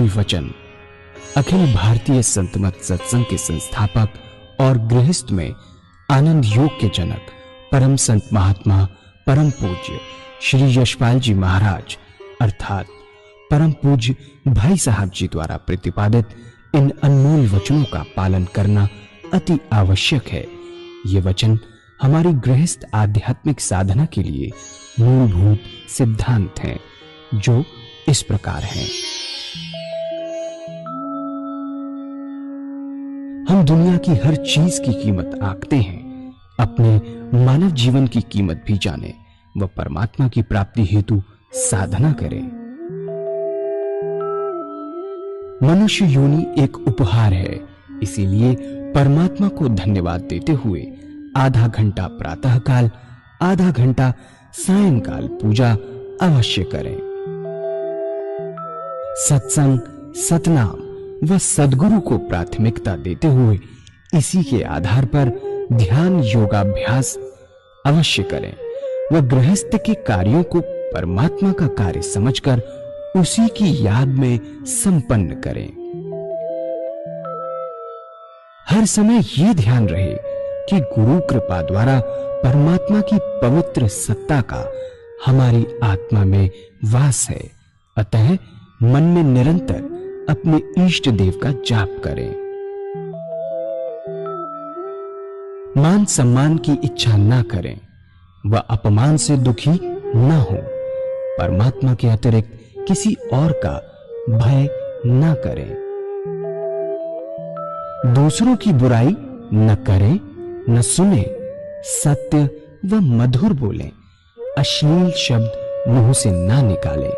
अनमोल वचन अखिल भारतीय संत मत सत्संग के संस्थापक और गृहस्थ में आनंद योग के जनक परम संत महात्मा परम पूज्य श्री यशपाल जी महाराज अर्थात परम पूज्य भाई साहब जी द्वारा प्रतिपादित इन अनमोल वचनों का पालन करना अति आवश्यक है। ये वचन हमारी गृहस्थ आध्यात्मिक साधना के लिए मूलभूत सिद्धांत हैं, जो इस प्रकार हैं। हम दुनिया की हर चीज की कीमत आंकते हैं, अपने मानव जीवन की कीमत भी जाने व परमात्मा की प्राप्ति हेतु साधना करें। मनुष्य योनि एक उपहार है, इसीलिए परमात्मा को धन्यवाद देते हुए आधा घंटा प्रातःकाल, आधा घंटा सायंकाल पूजा अवश्य करें। सत्संग, सतनाम व सद्गुरु को प्राथमिकता देते हुए इसी के आधार पर ध्यान योगाभ्यास अवश्य करें व गृहस्थ के कार्यों को परमात्मा का कार्य समझकर उसी की याद में संपन्न करें। हर समय ये ध्यान रहे कि गुरु कृपा द्वारा परमात्मा की पवित्र सत्ता का हमारी आत्मा में वास है, अतः मन में निरंतर अपने इष्ट देव का जाप करें। मान सम्मान की इच्छा न करें व अपमान से दुखी न हो। परमात्मा के अतिरिक्त किसी और का भय न करें। दूसरों की बुराई न करें, न सुने, सत्य व मधुर बोलें, अश्लील शब्द मुंह से ना निकालें,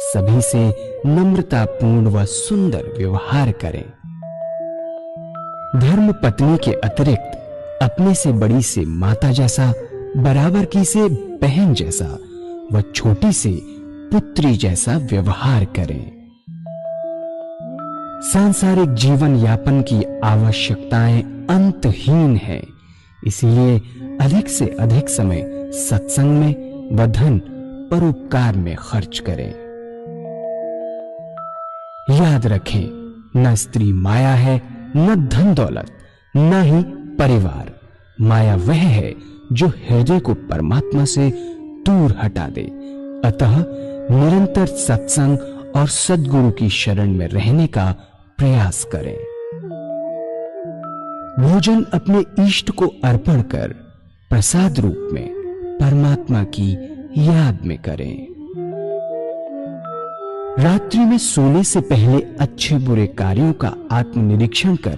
सभी से नम्रतापूर्ण व सुंदर व्यवहार करें। धर्म पत्नी के अतिरिक्त अपने से बड़ी से माता जैसा, बराबर की से बहन जैसा व छोटी से पुत्री जैसा व्यवहार करें। सांसारिक जीवन यापन की आवश्यकताएं अंतहीन है, इसलिए अधिक से अधिक समय सत्संग में व धन परोपकार में खर्च करें। याद रखें, न स्त्री माया है, न धन दौलत, न ही परिवार। माया वह है जो हृदय को परमात्मा से दूर हटा दे। अतः निरंतर सत्संग और सद्गुरु की शरण में रहने का प्रयास करें। भोजन अपने इष्ट को अर्पण कर प्रसाद रूप में परमात्मा की याद में करें। रात्रि में सोने से पहले अच्छे बुरे कार्यों का आत्मनिरीक्षण कर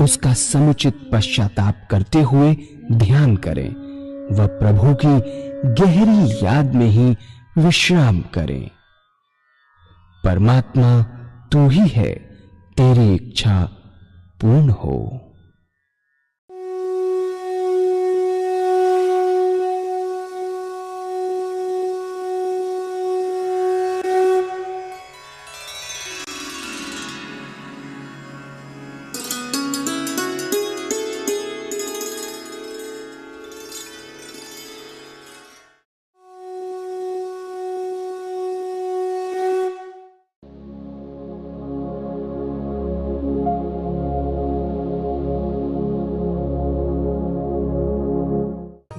उसका समुचित पश्चाताप करते हुए ध्यान करें व प्रभु की गहरी याद में ही विश्राम करें। परमात्मा तू ही है, तेरी इच्छा पूर्ण हो।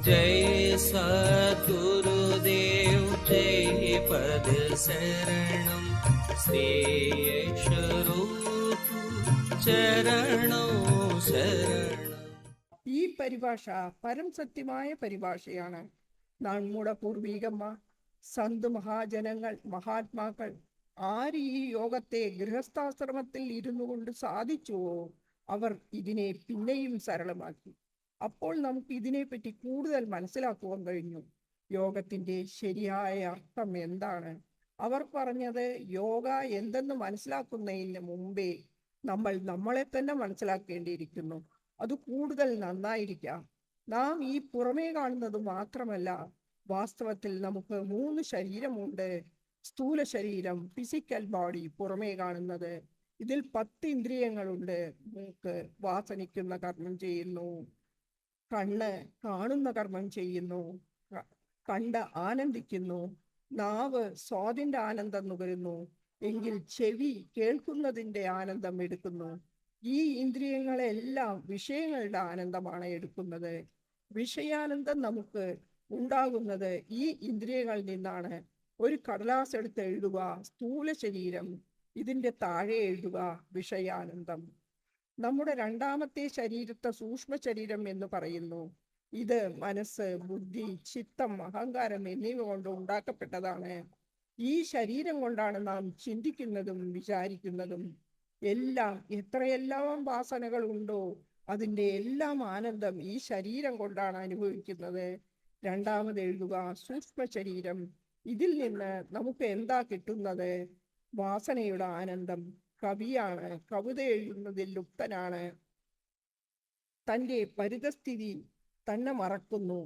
जय सद्गुरुदेव जय पद शरणम श्रेयस्वरूप चरणों शरण। ഈ പരിഭാഷ പരം സത്യമായ പരിഭാഷയാണ്. നമ്മുടെ പൂർവികന്മാർ, സന്ത് മഹാജനങ്ങൾ, മഹാത്മാക്കൾ ആര് ഈ യോഗത്തെ ഗൃഹസ്ഥാശ്രമത്തിൽ ഇരുന്നു കൊണ്ട് സാധിച്ചുവോ അവർ ഇതിനെ പിന്നെയും സരളമാക്കി. അപ്പോൾ നമുക്ക് ഇതിനെപ്പറ്റി കൂടുതൽ മനസ്സിലാക്കുവാൻ കഴിഞ്ഞു. യോഗത്തിന്റെ ശരിയായ അർത്ഥം എന്താണ്? അവർ പറഞ്ഞത് യോഗ എന്തെന്ന് മനസ്സിലാക്കുന്നതിന് മുമ്പേ നമ്മൾ നമ്മളെ തന്നെ മനസ്സിലാക്കേണ്ടിയിരിക്കുന്നു. അത് കൂടുതൽ നന്നായിരിക്കാം. നാം ഈ പുറമേ കാണുന്നത് മാത്രമല്ല, വാസ്തവത്തിൽ നമുക്ക് 3 ശരീരമുണ്ട്. സ്ഥൂല ശരീരം, ഫിസിക്കൽ ബോഡി, പുറമേ കാണുന്നത്. ഇതിൽ 10 ഇന്ദ്രിയങ്ങളുണ്ട്. മൂക്ക് വാസനിക്കുന്ന കർമ്മം ചെയ്യുന്നു, കണ്ണ് കാണുന്ന കർമ്മം ചെയ്യുന്നു, കണ്ട് ആനന്ദിക്കുന്നു, നാവ് സ്വാദിന്റെ ആനന്ദം നുകരുന്നു, എങ്കിൽ ചെവി കേൾക്കുന്നതിൻ്റെ ആനന്ദം എടുക്കുന്നു. ഈ ഇന്ദ്രിയങ്ങളെല്ലാം വിഷയങ്ങളുടെ ആനന്ദമാണ് എടുക്കുന്നത്. വിഷയാനന്ദം നമുക്ക് ഉണ്ടാകുന്നത് ഈ ഇന്ദ്രിയങ്ങളിൽ നിന്നാണ്. ഒരു കടലാസ് എടുത്ത് എഴുതുക സ്ഥൂല ശരീരം, ഇതിൻ്റെ താഴെ എഴുതുക വിഷയാനന്ദം. നമ്മുടെ രണ്ടാമത്തെ ശരീരത്തെ സൂക്ഷ്മ ശരീരം എന്ന് പറയുന്നു. ഇത് മനസ്സ്, ബുദ്ധി, ചിത്തം, അഹങ്കാരം എന്നിവ കൊണ്ട് ഉണ്ടാക്കപ്പെട്ടതാണ്. ഈ ശരീരം കൊണ്ടാണ് നാം ചിന്തിക്കുന്നതും വിചാരിക്കുന്നതും. എല്ലാം എത്രയെല്ലാം വാസനകൾ ഉണ്ടോ അതിൻ്റെ എല്ലാം ആനന്ദം ഈ ശരീരം കൊണ്ടാണ് അനുഭവിക്കുന്നത്. രണ്ടാമത് എഴുതുക സൂക്ഷ്മ ശരീരം. ഇതിൽ നിന്ന് നമുക്ക് എന്താ കിട്ടുന്നത്? വാസനയുടെ ആനന്ദം. കവിയാണ്, കവിത എഴുതുന്നതിൽ ലുപ്തനാണ്. തൻ്റെ പരിതസ്ഥിതി തന്നെ മറക്കുന്നു.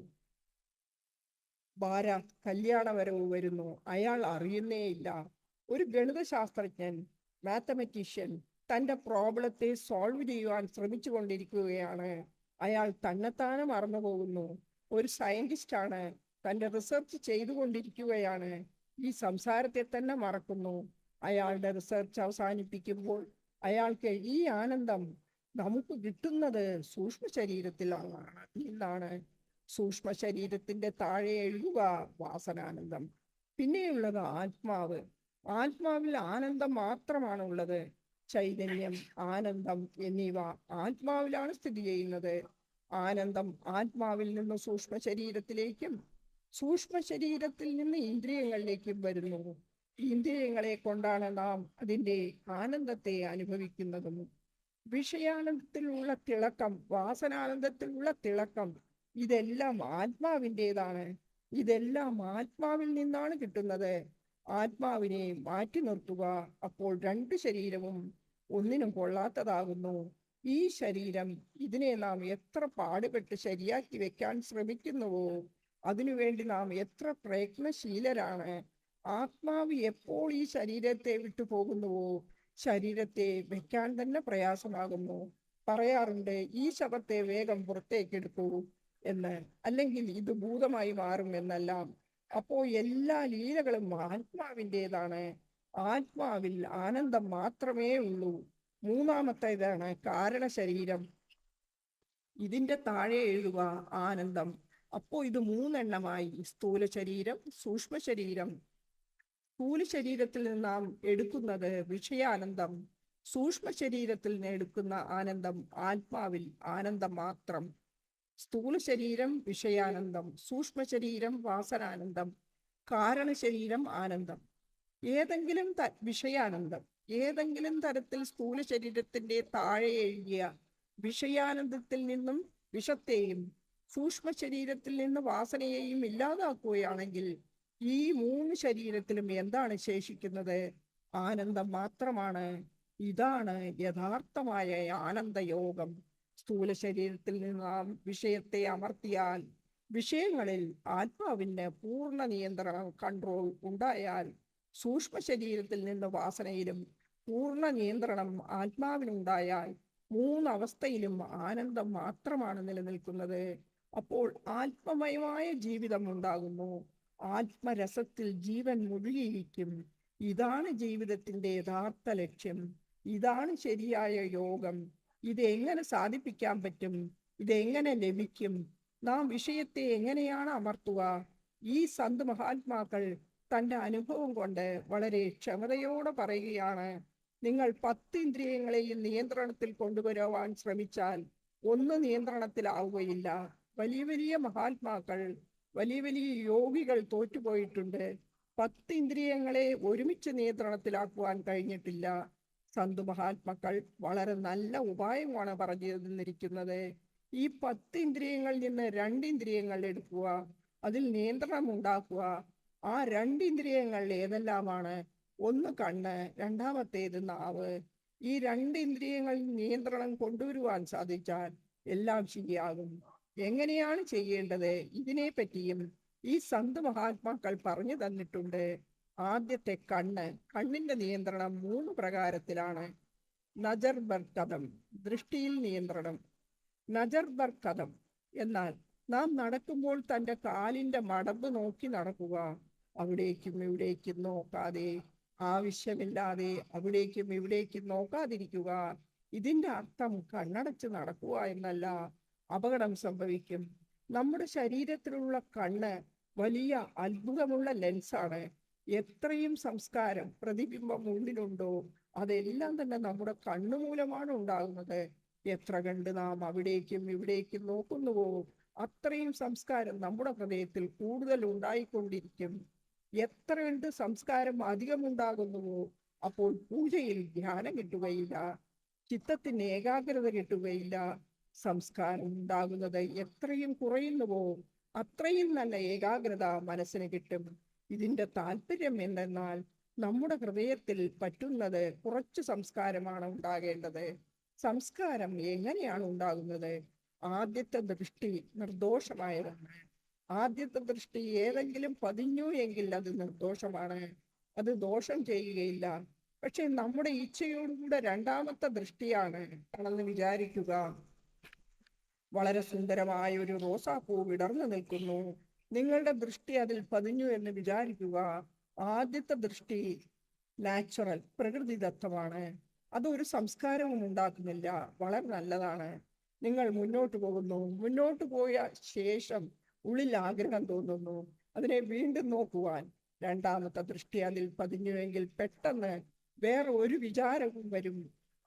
കല്യാണവരവ് വരുന്നു, അയാൾ അറിയുന്നേയില്ല. ഒരു ഗണിതശാസ്ത്രജ്ഞൻ, മാത്തമെറ്റീഷ്യൻ തൻ്റെ പ്രോബ്ലത്തെ സോൾവ് ചെയ്യുവാൻ ശ്രമിച്ചു കൊണ്ടിരിക്കുകയാണ്. അയാൾ തന്നെത്താനെ മറന്നു പോകുന്നു. ഒരു സയന്റിസ്റ്റാണ്, തൻ്റെ റിസർച്ച് ചെയ്തുകൊണ്ടിരിക്കുകയാണ്. ഈ സംസാരത്തെ തന്നെ മറക്കുന്നു. അയാളുടെ റിസർച്ച് അവസാനിപ്പിക്കുമ്പോൾ അയാൾക്ക് ഈ ആനന്ദം നമുക്ക് കിട്ടുന്നത് സൂക്ഷ്മ ശരീരത്തിലാണ് നിന്നാണ്. സൂക്ഷ്മ ശരീരത്തിന്റെ താഴെ എഴുതുക വാസനാനന്ദം. പിന്നെയുള്ളത് ആത്മാവ്. ആത്മാവിൽ ആനന്ദം മാത്രമാണ് ഉള്ളത്. ചൈതന്യം, ആനന്ദം എന്നിവ ആത്മാവിലാണ് സ്ഥിതി ചെയ്യുന്നത്. ആനന്ദം ആത്മാവിൽ നിന്ന് സൂക്ഷ്മ ശരീരത്തിലേക്കും സൂക്ഷ്മ ശരീരത്തിൽ നിന്ന് ഇന്ദ്രിയങ്ങളിലേക്കും വരുന്നു. ഇന്ദ്രിയങ്ങളെ കൊണ്ടാണ് നാം അതിൻ്റെ ആനന്ദത്തെ അനുഭവിക്കുന്നതും. വിഷയാനന്ദത്തിലുള്ള തിളക്കം, വാസനാനന്ദത്തിലുള്ള തിളക്കം, ഇതെല്ലാം ആത്മാവിൻ്റെതാണ്. ഇതെല്ലാം ആത്മാവിൽ നിന്നാണ് കിട്ടുന്നത്. ആത്മാവിനെ മാറ്റി നിർത്തുക, അപ്പോൾ രണ്ട് ശരീരവും ഒന്നിനും കൊള്ളാത്തതാകുന്നു. ഈ ശരീരം, ഇതിനെ നാം എത്ര പാടുപെട്ട് ശരിയാക്കി വെക്കാൻ ശ്രമിക്കുന്നുവോ, അതിനുവേണ്ടി നാം എത്ര പ്രയത്നശീലരാണ്. ആത്മാവ് എപ്പോൾ ഈ ശരീരത്തെ വിട്ടു പോകുന്നുവോ, ശരീരത്തെ വെക്കാൻ തന്നെ പ്രയാസമാകുന്നു. പറയാറുണ്ട്, ഈ ശവത്തെ വേഗം പുറത്തേക്കെടുക്കൂ എന്ന്, അല്ലെങ്കിൽ ഇത് ഭൂതമായി മാറും എന്നെല്ലാം. അപ്പോൾ എല്ലാ ലീലകളും ആത്മാവിൻ്റെതാണ്. ആത്മാവിൽ ആനന്ദം മാത്രമേ ഉള്ളൂ. മൂന്നാമത്തേതാണ് കാരണശരീരം. ഇതിൻ്റെ താഴെ എഴുതുക ആനന്ദം. അപ്പോൾ ഇത് മൂന്നെണ്ണമായി. സ്ഥൂല ശരീരം, സൂക്ഷ്മ ശരീരം. സ്ഥൂല ശരീരത്തിൽ നിന്ന് നാം എടുക്കുന്നത് വിഷയാനന്ദം. സൂക്ഷ്മ ശരീരത്തിൽ നിന്ന് എടുക്കുന്ന ആനന്ദം ആത്മാവിൽ ആനന്ദം മാത്രം. സ്ഥൂല ശരീരം വിഷയാനന്ദം, സൂക്ഷ്മ ശരീരം വാസനാനന്ദം, കാരണശരീരം ആനന്ദം. ഏതെങ്കിലും വിഷയാനന്ദം ഏതെങ്കിലും തരത്തിൽ സ്ഥൂല ശരീരത്തിന്റെ താഴെ എഴുതിയ വിഷയാനന്ദത്തിൽ നിന്നും വിഷത്തെയും സൂക്ഷ്മ ശരീരത്തിൽ നിന്ന് വാസനയെയും ഇല്ലാതാക്കുകയാണെങ്കിൽ ഈ മൂന്ന് ശരീരത്തിലും എന്താണ് ശേഷിക്കുന്നത്? ആനന്ദം മാത്രമാണ്. ഇതാണ് യഥാർത്ഥമായ ആനന്ദയോഗം. സ്ഥൂല ശരീരത്തിൽ നിന്ന് നാം വിഷയത്തെ അമർത്തിയാൽ, വിഷയങ്ങളിൽ ആത്മാവിന് പൂർണ്ണ നിയന്ത്രണം, കൺട്രോൾ ഉണ്ടായാൽ, സൂക്ഷ്മ ശരീരത്തിൽ നിന്ന് വാസനയിലും പൂർണ്ണ നിയന്ത്രണം ആത്മാവിനുണ്ടായാൽ, മൂന്നവസ്ഥയിലും ആനന്ദം മാത്രമാണ് നിലനിൽക്കുന്നത്. അപ്പോൾ ആത്മമയമായ ജീവിതം ഉണ്ടാകുന്നു. ആത്മരസത്തിൽ ജീവൻ മുഴുകിയിരിക്കും. ഇതാണ് ജീവിതത്തിന്റെ യഥാർത്ഥ ലക്ഷ്യം. ഇതാണ് ശരിയായ യോഗം. ഇത് എങ്ങനെ സാധിപ്പിക്കാൻ പറ്റും? ഇതെങ്ങനെ ലഭിക്കും? നാം വിഷയത്തെ എങ്ങനെയാണ് അമർത്തുക? ഈ സന്ത് മഹാത്മാക്കൾ തൻ്റെ അനുഭവം കൊണ്ട് വളരെ ക്ഷമതയോടെ പറയുകയാണ്. നിങ്ങൾ 10 ഇന്ദ്രിയങ്ങളെയും നിയന്ത്രണത്തിൽ കൊണ്ടുവരുവാൻ ശ്രമിച്ചാൽ ഒന്ന് നിയന്ത്രണത്തിലാവുകയില്ല. വലിയ വലിയ മഹാത്മാക്കൾ, വലിയ വലിയ യോഗികൾ തോറ്റുപോയിട്ടുണ്ട്. 10 ഇന്ദ്രിയങ്ങളെ ഒരുമിച്ച് നിയന്ത്രണത്തിലാക്കുവാൻ കഴിഞ്ഞിട്ടില്ല. സന്ത് മഹാത്മാക്കൾ വളരെ നല്ല ഉപായമാണ് പറഞ്ഞു തന്നിരിക്കുന്നത്. ഈ 10 ഇന്ദ്രിയങ്ങളിൽ നിന്ന് 2 ഇന്ദ്രിയങ്ങൾ എടുക്കുക, അതിൽ നിയന്ത്രണം ഉണ്ടാക്കുക. ആ 2 ഇന്ദ്രിയങ്ങൾ ഏതെല്ലാമാണ്? ഒന്ന് കണ്ണ്, രണ്ടാമത്തേത് നാവ്. ഈ 2 ഇന്ദ്രിയങ്ങളിൽ നിയന്ത്രണം കൊണ്ടുവരുവാൻ സാധിച്ചാൽ എല്ലാം ശരിയാകും. എങ്ങനെയാണ് ചെയ്യേണ്ടത്? ഇതിനെ പറ്റിയും ഈ സന്ത് മഹാത്മാക്കൾ പറഞ്ഞു തന്നിട്ടുണ്ട്. ആദ്യത്തെ കണ്ണ്. കണ്ണിന്റെ നിയന്ത്രണം 3 പ്രകാരത്തിലാണ്. നജർ ബർ കഥം, ദൃഷ്ടിയിൽ നിയന്ത്രണം. നജർ ബർ കഥം എന്നാൽ നാം നടക്കുമ്പോൾ തൻ്റെ കാലിൻ്റെ മടമ്പ് നോക്കി നടക്കുക. അവിടേക്കും ഇവിടേക്കും നോക്കാതെ ആവശ്യമില്ലാതെ അവിടേക്കും ഇവിടേക്കും നോക്കാതിരിക്കുക. ഇതിന്റെ അർത്ഥം കണ്ണടച്ച് നടക്കുക എന്നല്ല. അപകടം സംഭവിക്കും. നമ്മുടെ ശരീരത്തിലുള്ള കണ്ണ് വലിയ അത്ഭുതമുള്ള ലെൻസാണ്. എത്രയും സംസ്കാരം പ്രതിബിംബം ഉള്ളിലുണ്ടോ അതെല്ലാം തന്നെ നമ്മുടെ കണ്ണു മൂലമാണ് ഉണ്ടാകുന്നത്. എത്ര കണ്ട് നാം അവിടേക്കും ഇവിടേക്കും നോക്കുന്നുവോ അത്രയും സംസ്കാരം നമ്മുടെ ഹൃദയത്തിൽ കൂടുതൽ ഉണ്ടായിക്കൊണ്ടിരിക്കും. എത്ര കണ്ട് സംസ്കാരം അധികമുണ്ടാകുന്നുവോ അപ്പോൾ പൂജയിൽ ധ്യാനം കിട്ടുകയില്ല, ചിത്തത്തിന് ഏകാഗ്രത കിട്ടുകയില്ല. സംസ്കാരം ഉണ്ടാകുന്നത് എത്രയും കുറയുന്നുവോ അത്രയും നല്ല ഏകാഗ്രത മനസ്സിന് കിട്ടും. ഇതിന്റെ താല്പര്യം എന്തെന്നാൽ നമ്മുടെ ഹൃദയത്തിൽ പറ്റുന്നത് കുറച്ച് സംസ്കാരമാണ് ഉണ്ടാകേണ്ടത്. സംസ്കാരം എങ്ങനെയാണ് ഉണ്ടാകുന്നത്? ആദ്യത്തെ ദൃഷ്ടി നിർദോഷമായതാണ്. ആദ്യത്തെ ദൃഷ്ടി ഏതെങ്കിലും പതിഞ്ഞു എങ്കിൽ അത് നിർദോഷമാണ്, അത് ദോഷം ചെയ്യുകയില്ല. പക്ഷെ നമ്മുടെ ഇച്ഛയോടുകൂടെ രണ്ടാമത്തെ ദൃഷ്ടിയാണ് ആണെന്ന് വിചാരിക്കുക. വളരെ സുന്ദരമായ ഒരു റോസാപ്പൂ വിടർന്നു നിൽക്കുന്നു. നിങ്ങളുടെ ദൃഷ്ടി അതിൽ പതിഞ്ഞു എന്ന് വിചാരിക്കുക. ആദ്യത്തെ ദൃഷ്ടി നാച്ചുറൽ, പ്രകൃതിദത്തമാണ്. അതൊരു സംസ്കാരവും ഉണ്ടാക്കുന്നില്ല. വളരെ നല്ലതാണ്. നിങ്ങൾ മുന്നോട്ട് പോകുന്നു. മുന്നോട്ട് പോയ ശേഷം ഉള്ളിൽ ആഗ്രഹം തോന്നുന്നു അതിനെ വീണ്ടും നോക്കുവാൻ. രണ്ടാമത്തെ ദൃഷ്ടി അതിൽ പതിഞ്ഞുവെങ്കിൽ പെട്ടെന്ന് വേറെ ഒരു വിചാരവും വരും,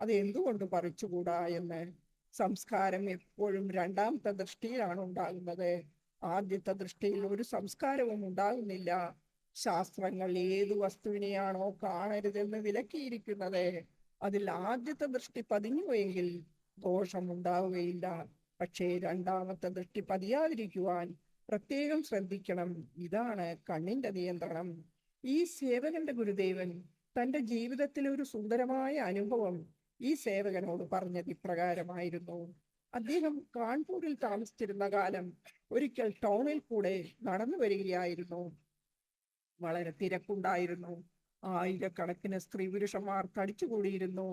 അത് എന്തുകൊണ്ട് പറിച്ചുകൂടാ എന്ന്. സംസ്കാരം എപ്പോഴും രണ്ടാമത്തെ ദൃഷ്ടിയിലാണ് ഉണ്ടാകുന്നത്. ആദ്യത്തെ ദൃഷ്ടിയിൽ ഒരു സംസ്കാരവും ഉണ്ടാകുന്നില്ല. ശാസ്ത്രങ്ങൾ ഏതു വസ്തുവിനെയാണോ കാണരുതെന്ന് വിലക്കിയിരിക്കുന്നത് അതിൽ ആദ്യത്തെ ദൃഷ്ടി പതിഞ്ഞുവെങ്കിൽ ദോഷമുണ്ടാവുകയില്ല. പക്ഷേ രണ്ടാമത്തെ ദൃഷ്ടി പതിയാതിരിക്കുവാൻ പ്രത്യേകം ശ്രദ്ധിക്കണം. ഇതാണ് കണ്ണിന്റെ നിയന്ത്രണം. ഈ സേവകന്റെ ഗുരുദേവൻ തന്റെ ജീവിതത്തിലെ ഒരു സുന്ദരമായ അനുഭവം ഈ സേവകനോട് പറഞ്ഞത് ഇപ്രകാരമായിരുന്നു. അദ്ദേഹം കാൺപൂരിൽ താമസിച്ചിരുന്ന കാലം ഒരിക്കൽ ടൗണിൽ കൂടെ നടന്നു വരികയായിരുന്നു. വളരെ തിരക്കുണ്ടായിരുന്നു. ആയിരക്കണക്കിന് സ്ത്രീ പുരുഷന്മാർ തടിച്ചുകൂടിയിരുന്നു.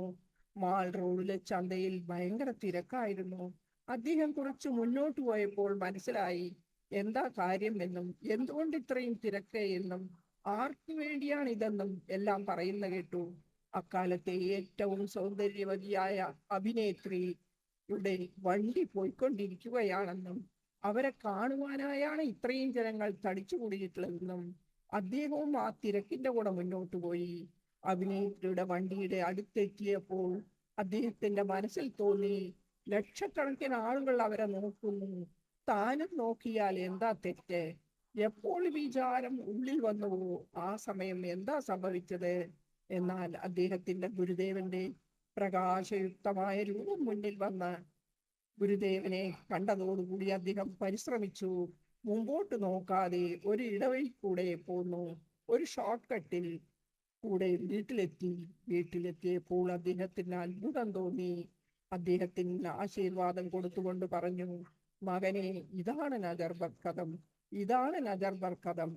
മാൾ റോഡിലെ ചന്തയിൽ ഭയങ്കര തിരക്കായിരുന്നു. അദ്ദേഹം കുറച്ച് മുന്നോട്ട് പോയപ്പോൾ മനസ്സിലായി എന്താ കാര്യം എന്നും എന്തുകൊണ്ട് ഇത്രയും തിരക്ക് എന്നും ആർക്കു വേണ്ടിയാണ് ഇതെന്നും എല്ലാം പറയുന്ന കേട്ടു. അക്കാലത്തെ ഏറ്റവും സൗന്ദര്യവതിയായ അഭിനേത്രിയുടെ വണ്ടി പോയിക്കൊണ്ടിരിക്കുകയാണെന്നും അവരെ കാണുവാനായാണ് ഇത്രയും ജനങ്ങൾ തടിച്ചുകൂടിയിട്ടുള്ളതെന്നും അദ്ദേഹവും ആ തിരക്കിന്റെ കൂടെ മുന്നോട്ട് പോയി. അഭിനേത്രിയുടെ വണ്ടിയുടെ അടുത്തെത്തിയപ്പോൾ അദ്ദേഹത്തിന്റെ മനസ്സിൽ തോന്നി, ലക്ഷക്കണക്കിന് ആളുകൾ അവരെ നോക്കുന്നു, താനും നോക്കിയാൽ എന്താ തെറ്റ്? എപ്പോൾ വിചാരം ഉള്ളിൽ വന്നുവോ ആ സമയം എന്താ സംഭവിച്ചത്? എന്നാൽ അദ്ദേഹത്തിന്റെ ഗുരുദേവന്റെ പ്രകാശയുക്തമായ രൂപം മുന്നിൽ വന്ന് ഗുരുദേവനെ കണ്ടതോടുകൂടി അദ്ദേഹം പരിശ്രമിച്ചു. മുമ്പോട്ട് നോക്കാതെ ഒരു ഇടവഴി കൂടെ പോന്നു. ഒരു ഷോർട്ട് കട്ടിൽ കൂടെ വീട്ടിലെത്തിയപ്പോൾ അദ്ദേഹത്തിന് അത്ഭുതം തോന്നി. അദ്ദേഹത്തിന് ആശീർവാദം കൊടുത്തുകൊണ്ട് പറഞ്ഞു, മകനെ, ഇതാണ് നജർബർക്കദം, ഇതാണ് നജർബർക്കദം,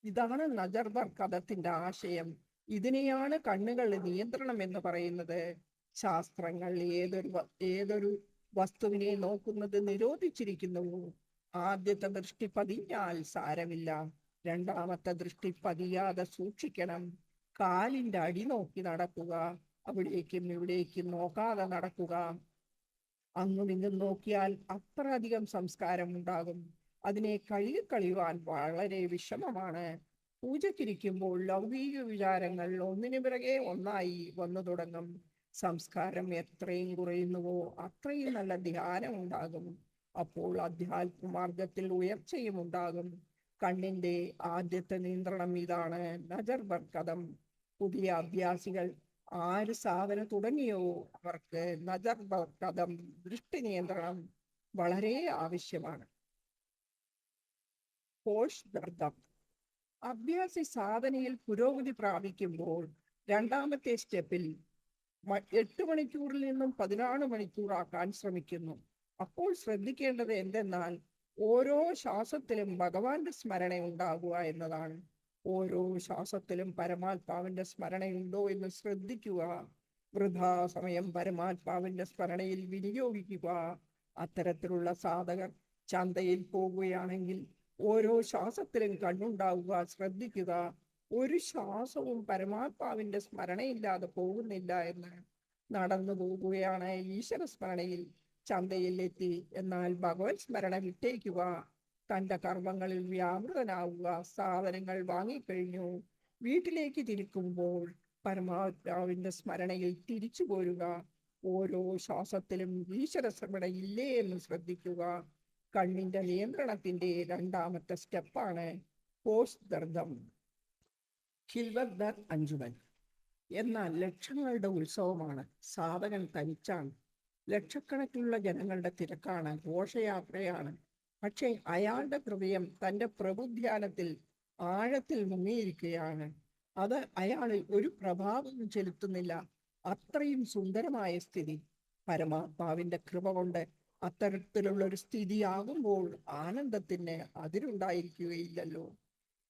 ഇതാണ് നജർബർക്കദത്തിന്റെ ആശയം. ഇതിനെയാണ് കണ്ണുകളുടെ നിയന്ത്രണം എന്ന് പറയുന്നത്. ശാസ്ത്രങ്ങൾ ഏതൊരു വസ്തുവിനെ നോക്കുന്നത് നിരോധിച്ചിരിക്കുന്നുവോ ആദ്യത്തെ ദൃഷ്ടി പതിഞ്ഞാൽ സാരമില്ല, രണ്ടാമത്തെ ദൃഷ്ടി പതിയാതെ സൂക്ഷിക്കണം. കാലിന്റെ അടി നോക്കി നടക്കുക, അവിടേക്കും ഇവിടേക്കും നോക്കാതെ നടക്കുക. അങ്ങും ഇങ്ങും നോക്കിയാൽ അത്ര അധികം സംസ്കാരം ഉണ്ടാകും. അതിനെ കഴുകിക്കളയുവാൻ വളരെ വിഷമമാണ്. പൂജയ്ക്കിരിക്കുമ്പോൾ ലൗകിക വിചാരങ്ങൾ ഒന്നിനു പിറകെ ഒന്നായി വന്നു തുടങ്ങും. സംസ്കാരം എത്രയും കുറയുന്നുവോ അത്രയും നല്ല ധ്യാനം ഉണ്ടാകും. അപ്പോൾ അധ്യാത്മമാർഗത്തിൽ ഉയർച്ചയും ഉണ്ടാകും. കണ്ണിന്റെ ആദ്യത്തെ നിയന്ത്രണം ഇതാണ്, നജർബർക്കദം. പുതിയ അഭ്യാസികൾ ആര് സാധന തുടങ്ങിയോ അവർക്ക് നജർബർക്കദം, ദൃഷ്ടി നിയന്ത്രണം വളരെ ആവശ്യമാണ്. അഭ്യാസി സാധനയിൽ പുരോഗതി പ്രാപിക്കുമ്പോൾ രണ്ടാമത്തെ സ്റ്റെപ്പിൽ 8 മണിക്കൂറിൽ നിന്നും 14 മണിക്കൂറാക്കാൻ ശ്രമിക്കുന്നു. അപ്പോൾ ശ്രദ്ധിക്കേണ്ടത് എന്തെന്നാൽ ഓരോ ശ്വാസത്തിലും ഭഗവാന്റെ സ്മരണ ഉണ്ടാകുക എന്നതാണ്. ഓരോ ശ്വാസത്തിലും പരമാത്മാവിന്റെ സ്മരണയുണ്ടോ എന്ന് ശ്രദ്ധിക്കുക. വൃഥാ സമയം പരമാത്മാവിന്റെ സ്മരണയിൽ വിനിയോഗിക്കുക. അത്തരത്തിലുള്ള സാധകർ ചന്തയിൽ പോകുകയാണെങ്കിൽ ഓരോ ശ്വാസത്തിലും കണ്ണുണ്ടാവുക, ശ്രദ്ധിക്കുക. ഒരു ശ്വാസവും പരമാത്മാവിന്റെ സ്മരണയില്ലാതെ പോകുന്നില്ല എന്ന്. നടന്നു പോകുകയാണ് ഈശ്വര സ്മരണയിൽ ചന്തയിൽ എത്തി. എന്നാൽ ഭഗവത് സ്മരണ വിട്ടേക്കുക. തന്റെ കർമ്മങ്ങളിൽ വ്യാപൃതനാവുക. സാധനങ്ങൾ വാങ്ങിക്കഴിഞ്ഞു, വീട്ടിലേക്ക് തിരിക്കുമ്പോൾ പരമാത്മാവിന്റെ സ്മരണയിൽ തിരിച്ചു പോരുക. ഓരോ ശ്വാസത്തിലും ഈശ്വര സ്മരണ ഇല്ലേ എന്ന് ശ്രദ്ധിക്കുക. കണ്ണിന്റെ നിയന്ത്രണത്തിന്റെ രണ്ടാമത്തെ സ്റ്റെപ്പാണ് പോസ്റ്റ് ദർദം. ഖിൽവത് അഞ്ജുമൻ. എന്നാൽ ലക്ഷങ്ങളുടെ ഉത്സവമാണ്. സാധകൻ തനിച്ചാണ്. ലക്ഷക്കണക്കിനുള്ള ജനങ്ങളുടെ തിരക്കാണ്, ഘോഷയാത്രയാണ്. പക്ഷേ അയാളുടെ ഹൃദയം തന്റെ പ്രഭുധ്യാനത്തിൽ ആഴത്തിൽ മുങ്ങിയിരിക്കുകയാണ്. അത് അയാളിൽ ഒരു പ്രഭാവവും ചെലുത്തുന്നില്ല. അത്രയും സുന്ദരമായ സ്ഥിതി. പരമാത്മാവിന്റെ കൃപ കൊണ്ട് അത്തരത്തിലുള്ള ഒരു സ്ഥിതിയാകുമ്പോൾ ആനന്ദത്തിന് അതിരുണ്ടായിരിക്കുകയില്ലല്ലോ.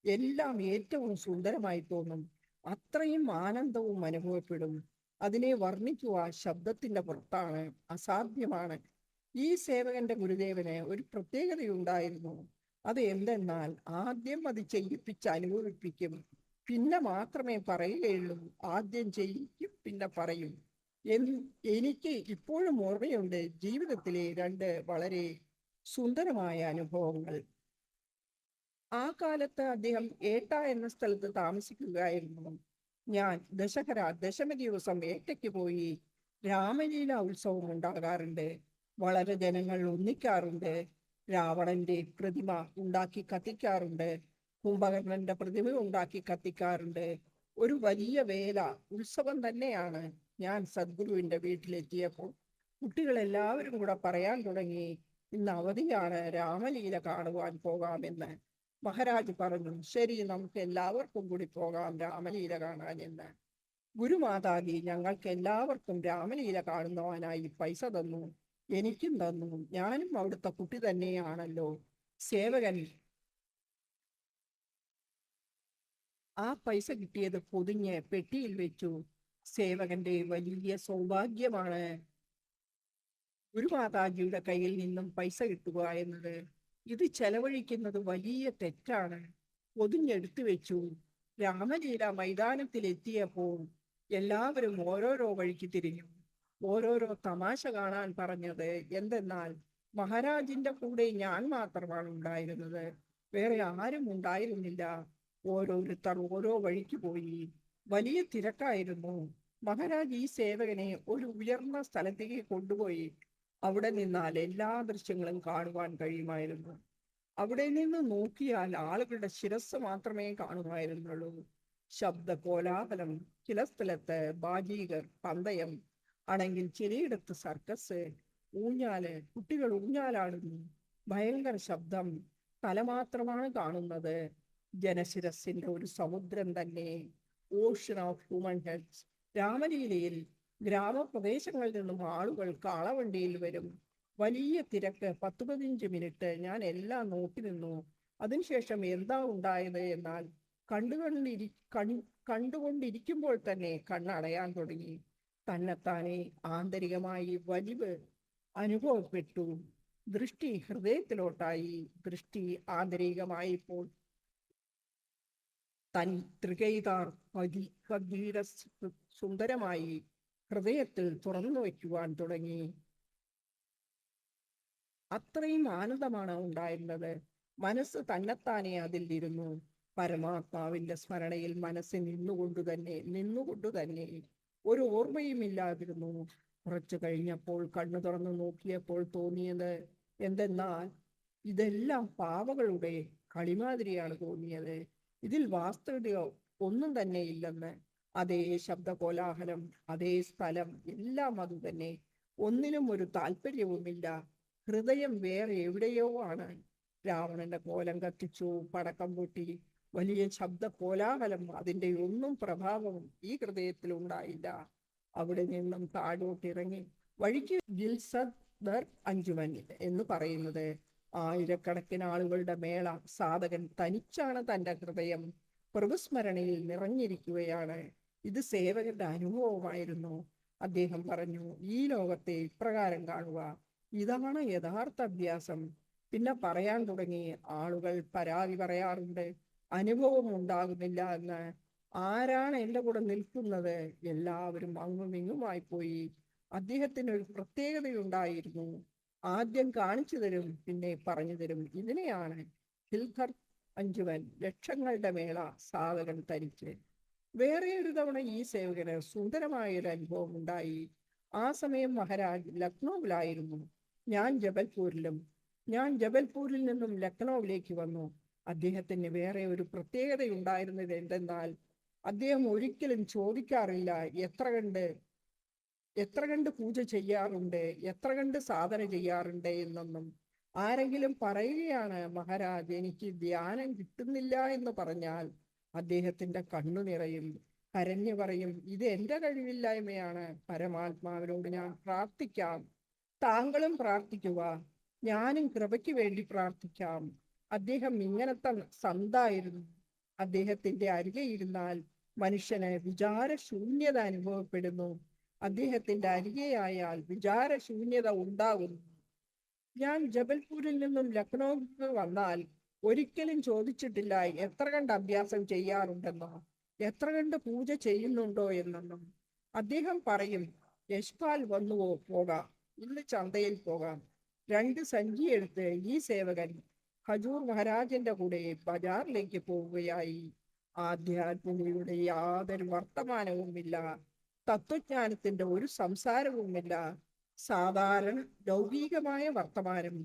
എല്ലാം ഏറ്റവും സുന്ദരമായി തോന്നും. അത്രയും ആനന്ദവും അനുഭവപ്പെടും. അതിനെ വർണ്ണിക്കുക ശബ്ദത്തിന്റെ പുറത്താണ്, അസാധ്യമാണ്. ഈ സേവകന്റെ ഗുരുദേവന് ഒരു പ്രത്യേകതയുണ്ടായിരുന്നു. അത് എന്തെന്നാൽ ആദ്യം അത് ചെയ്യിപ്പിച്ച് അനുഭവിപ്പിക്കും, പിന്നെ മാത്രമേ പറയുകയുള്ളൂ. ആദ്യം ചെയ്യിക്കും, പിന്നെ പറയും. എനിക്ക് ഇപ്പോഴും ഓർമ്മയുണ്ട് ജീവിതത്തിലെ രണ്ട് വളരെ സുന്ദരമായ അനുഭവങ്ങൾ. ആ കാലത്ത് അദ്ദേഹം ഏട്ട എന്ന സ്ഥലത്ത് താമസിക്കുകയായിരുന്നു. ഞാൻ ദശമി ദിവസം ഏട്ടയ്ക്ക് പോയി. രാമലീല ഉത്സവം ഉണ്ടാകാറുണ്ട്. വളരെ ജനങ്ങൾ ഒന്നിക്കാറുണ്ട്. രാവണന്റെ പ്രതിമ ഉണ്ടാക്കി കത്തിക്കാറുണ്ട്. കുംഭകർണന്റെ പ്രതിമ ഉണ്ടാക്കി കത്തിക്കാറുണ്ട്. ഒരു വലിയ വേല, ഉത്സവം തന്നെയാണ്. ഞാൻ സദ്ഗുരുവിന്റെ വീട്ടിലെത്തിയപ്പോൾ കുട്ടികളെല്ലാവരും കൂടെ പറയാൻ തുടങ്ങി, ഇന്ന് അവധിയാണ്, രാമലീല കാണുവാൻ പോകാമെന്ന്. മഹാരാജ് പറഞ്ഞു, ശരി, നമുക്ക് എല്ലാവർക്കും കൂടി പോകാം രാമലീല കാണാൻ എന്ന്. ഗുരുമാതാജി ഞങ്ങൾക്ക് എല്ലാവർക്കും രാമലീല കാണുന്നവനായി പൈസ തന്നു. എനിക്കും തന്നു. ഞാനും അവിടുത്തെ കുട്ടി തന്നെയാണല്ലോ. സേവകൻ ആ പൈസ കിട്ടിയത് പൊതിഞ്ഞ് പെട്ടിയിൽ വെച്ചു. സേവകന്റെ വലിയ സൗഭാഗ്യമാണ് ഗുരുമാതാജിയുടെ കയ്യിൽ നിന്നും പൈസ കിട്ടുക എന്നത്. ഇത് ചെലവഴിക്കുന്നത് വലിയ തെറ്റാണ്. പൊതിഞ്ഞെടുത്തു വെച്ചു. രാമലീല മൈതാനത്തിലെത്തിയപ്പോൾ എല്ലാവരും ഓരോരോ വഴിക്ക് തിരിഞ്ഞു. ഓരോരോ തമാശ കാണാൻ പറഞ്ഞത് എന്തെന്നാൽ മഹാരാജിന്റെ കൂടെ ഞാൻ മാത്രമാണ് ഉണ്ടായിരുന്നത്, വേറെ ആരും ഉണ്ടായിരുന്നില്ല. ഓരോരുത്തർ ഓരോ വഴിക്ക് പോയി. വലിയ തിരക്കായിരുന്നു. മഹാരാജ് ഈ സേവകനെ ഒരു ഉയർന്ന സ്ഥലത്തേക്ക് കൊണ്ടുപോയി. അവിടെ നിന്നാൽ എല്ലാ ദൃശ്യങ്ങളും കാണുവാൻ കഴിയുമായിരുന്നു. അവിടെ നിന്ന് നോക്കിയാൽ ആളുകളുടെ ശിരസ് മാത്രമേ കാണുമായിരുന്നുള്ളൂ. ശബ്ദ കോലാഹലം. ചില സ്ഥലത്ത് ബാജീകർ, പന്തയം, ആണെങ്കിൽ ചിലയിടത്ത് സർക്കസ്, ഊഞ്ഞാല്, കുട്ടികൾ ഊഞ്ഞാലാടുന്നു. ഭയങ്കര ശബ്ദം. തല മാത്രമാണ് കാണുന്നത്. ജനശിരസിന്റെ ഒരു സമുദ്രം തന്നെ. Ocean of human heads. രാമലീലയിൽ ഗ്രാമപ്രദേശങ്ങളിൽ നിന്നും ആളുകൾ കാളവണ്ടിയിൽ വരും. വലിയ തിരക്ക്. 10-15 മിനിറ്റ് ഞാൻ എല്ലാം നോക്കി നിന്നു. അതിനുശേഷം എന്താ ഉണ്ടായത് എന്നാൽ കണ്ടുകൊണ്ടിരിക്കുമ്പോൾ തന്നെ കണ്ണടയാൻ തുടങ്ങി. തന്നെത്താനെ ആന്തരികമായി വലിവ് അനുഭവപ്പെട്ടു. ദൃഷ്ടി ഹൃദയത്തിലോട്ടായി. ദൃഷ്ടി ആന്തരികമായപ്പോൾ തൻ തൃകൈതാർ സുന്ദരമായി ഹൃദയത്തിൽ തുറന്നു വയ്ക്കുവാൻ തുടങ്ങി. അത്രയും ആനന്ദമാണ് ഉണ്ടായിരുന്നത്. മനസ്സ് തന്നെത്താനെ അതിൽ ഇരുന്നു. പരമാത്മാവിന്റെ സ്മരണയിൽ മനസ്സ് നിന്നുകൊണ്ടുതന്നെ ഒരു ഓർമ്മയുമില്ലാതിരുന്നു. കുറച്ചു കഴിഞ്ഞപ്പോൾ കണ്ണു തുറന്നു നോക്കിയപ്പോൾ തോന്നിയത് എന്തെന്നാൽ ഇതെല്ലാം പാവകളുടെ കളിമാതിരിയാണ് തോന്നിയത്. ഇതിൽ വാസ്തവിക ഒന്നും തന്നെ ഇല്ലെന്ന്. അതേ ശബ്ദ കോലാഹലം, അതേ സ്ഥലം, എല്ലാം അതുതന്നെ. ഒന്നിനും ഒരു താല്പര്യവുമില്ല. ഹൃദയം വേറെ എവിടെയോ ആണ്. രാവണന്റെ കോലം കത്തിച്ചു, പടക്കം പൊട്ടി, വലിയ ശബ്ദ കോലാഹലം. അതിൻ്റെ ഒന്നും പ്രഭാവം ഈ ഹൃദയത്തിൽ ഉണ്ടായില്ല. അവിടെ നിന്നും താഴോട്ടിറങ്ങി വഴിക്ക് ഗിൽസദ് അഞ്ജുമൻ എന്ന് പറയുന്നത് ആയിരക്കണക്കിന് ആളുകളുടെ മേള. സാധകൻ തനിച്ചാണ്. തൻ്റെ ഹൃദയം പ്രഭുസ്മരണയിൽ നിറഞ്ഞിരിക്കുകയാണ്. ഇത് സേവകന്റെ അനുഭവമായിരുന്നു. അദ്ദേഹം പറഞ്ഞു, ഈ ലോകത്തെ ഇപ്രകാരം കാണുക. ഇതാണ് യഥാർത്ഥ അഭ്യാസം. പിന്നെ പറയാൻ തുടങ്ങി. ആളുകൾ പരാതി പറയാറുണ്ട്, അനുഭവം ഉണ്ടാകുന്നില്ല എന്ന്. ആരാണ് എൻ്റെ കൂടെ നിൽക്കുന്നത്? എല്ലാവരും അങ്ങും ഇങ്ങുമായി പോയി. അദ്ദേഹത്തിന് ഒരു പ്രത്യേകതയുണ്ടായിരുന്നു. ആദ്യം കാണിച്ചു തരും, പിന്നെ പറഞ്ഞു തരും. ഇതിനെയാണ് ഹിൽഖർ അഞ്ചുവൻ ലക്ഷങ്ങളുടെ മേള സാധകൻ തനിച്ച്. വേറെ ഒരു തവണ ഈ സേവകന് സുന്ദരമായ ഒരു അനുഭവം ഉണ്ടായി. ആ സമയം മഹാരാജ് ലക്നൌവിലായിരുന്നു. ഞാൻ ജബൽപൂരിൽ നിന്നും ലക്നൌവിലേക്ക് വന്നു. അദ്ദേഹത്തിന് വേറെ ഒരു പ്രത്യേകതയുണ്ടായിരുന്നത് എന്തെന്നാൽ, അദ്ദേഹം ഒരിക്കലും ചോദിക്കാറില്ല എത്ര കണ്ട് പൂജ ചെയ്യാറുണ്ട്, എത്ര കണ്ട് സാധന ചെയ്യാറുണ്ട് എന്നൊന്നും. ആരെങ്കിലും പറയുകയാണ്, മഹാരാജ് എനിക്ക് ധ്യാനം കിട്ടുന്നില്ല എന്ന് പറഞ്ഞാൽ അദ്ദേഹത്തിന്റെ കണ്ണു നിറയും. കരഞ്ഞു പറയും, ഇത് എന്റെ കഴിവില്ലായ്മയാണ്. പരമാത്മാവിനോട് ഞാൻ പ്രാർത്ഥിക്കാം, താങ്കളും പ്രാർത്ഥിക്കുക, ഞാനും കൃപയ്ക്ക് വേണ്ടി പ്രാർത്ഥിക്കാം. അദ്ദേഹം ഇങ്ങനത്തെ സന്തായിരുന്നു. അദ്ദേഹത്തിന്റെ അരികെ ഇരുന്നാൽ മനുഷ്യന് വിചാരശൂന്യത അനുഭവപ്പെടുന്നു. അദ്ദേഹത്തിന്റെ അരികെയായാൽ വിചാരശൂന്യത ഉണ്ടാകുന്നു. ഞാൻ ജബൽപൂരിൽ നിന്നും ലക്നൌവിൽ വന്നാൽ ഒരിക്കലും ചോദിച്ചിട്ടില്ല എത്ര കണ്ട് അഭ്യാസം ചെയ്യാറുണ്ടെന്നോ, എത്ര കണ്ട് പൂജ ചെയ്യുന്നുണ്ടോ എന്നൊന്നും. അദ്ദേഹം പറയും, യശ്പാൽ വന്നുവോ, പോകാം, ഇന്ന് ചന്തയിൽ പോകാം. 2 സഞ്ചി എടുത്ത് ഈ സേവകൻ ഹജൂർ മഹാരാജന്റെ കൂടെ ബജാറിലേക്ക് പോവുകയായി. ആധ്യാത്മികതയുടെ യാതൊരു വർത്തമാനവുമില്ല, തത്വജ്ഞാനത്തിന്റെ ഒരു സംസാരവുമില്ല, സാധാരണ ലൗകികമായ വർത്തമാനം.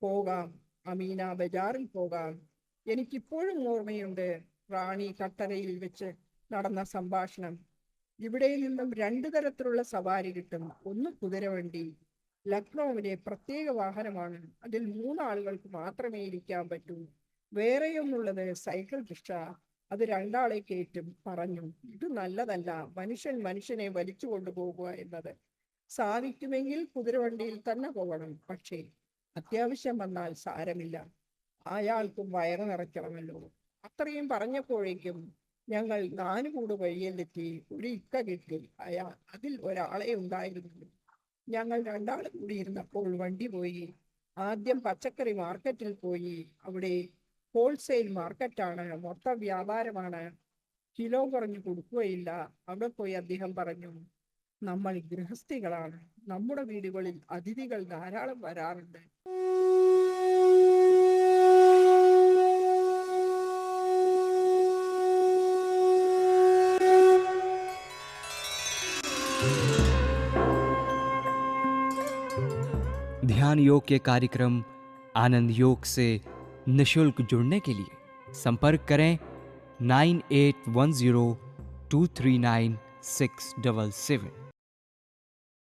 പോകാം, അമീന ബജാറിൽ പോകാം. എനിക്കിപ്പോഴും ഓർമ്മയുണ്ട് റാണി കട്ടരയിൽ വെച്ച് നടന്ന സംഭാഷണം. ഇവിടെ നിന്നും 2 തരത്തിലുള്ള സവാരി കിട്ടും. ഒന്ന് കുതിരവണ്ടി, ലക്നൌവിലെ പ്രത്യേക വാഹനമാണ്. അതിൽ 3 ആളുകൾക്ക് മാത്രമേ ഇരിക്കാൻ പറ്റൂ. വേറെയൊന്നുള്ളത് സൈക്കിൾ റിക്ഷ, അത് 2 ആളെ കയറ്റും. പറഞ്ഞു, ഇത് നല്ലതല്ല, മനുഷ്യനെ വലിച്ചു കൊണ്ടുപോകുക എന്നത്. സാധിക്കുമെങ്കിൽ കുതിരവണ്ടിയിൽ തന്നെ പോകണം. പക്ഷേ അത്യാവശ്യം വന്നാൽ സാരമില്ല, അയാൾക്കും വയറ് നിറയ്ക്കണമല്ലോ. അത്രയും പറഞ്ഞപ്പോഴേക്കും ഞങ്ങൾ 4 കൂട് വഴിയിലെത്തി. ഒരു ഇക്ക കിട്ടി. അതിൽ ഒരാളെ ഉണ്ടായിരുന്നു. ഞങ്ങൾ 2 ആൾ കൂടി ഇരുന്നപ്പോൾ വണ്ടി പോയി. ആദ്യം പച്ചക്കറി മാർക്കറ്റിൽ പോയി. അവിടെ ഹോൾസെയിൽ മാർക്കറ്റാണ്, മൊത്ത വ്യാപാരമാണ്, കിലോ കുറഞ്ഞു കൊടുക്കുകയില്ല. അവിടെ പോയി അദ്ദേഹം പറഞ്ഞു, നമ്മൾ ഗൃഹസ്ഥികളാണ്, നമ്മുടെ വീടുകളിൽ അതിഥികൾ ധാരാളം വരാറുണ്ട്. ध्यान योग के कार्यक्रम आनंद योग से निशुल्क जुड़ने के लिए संपर्क करें 9810239677।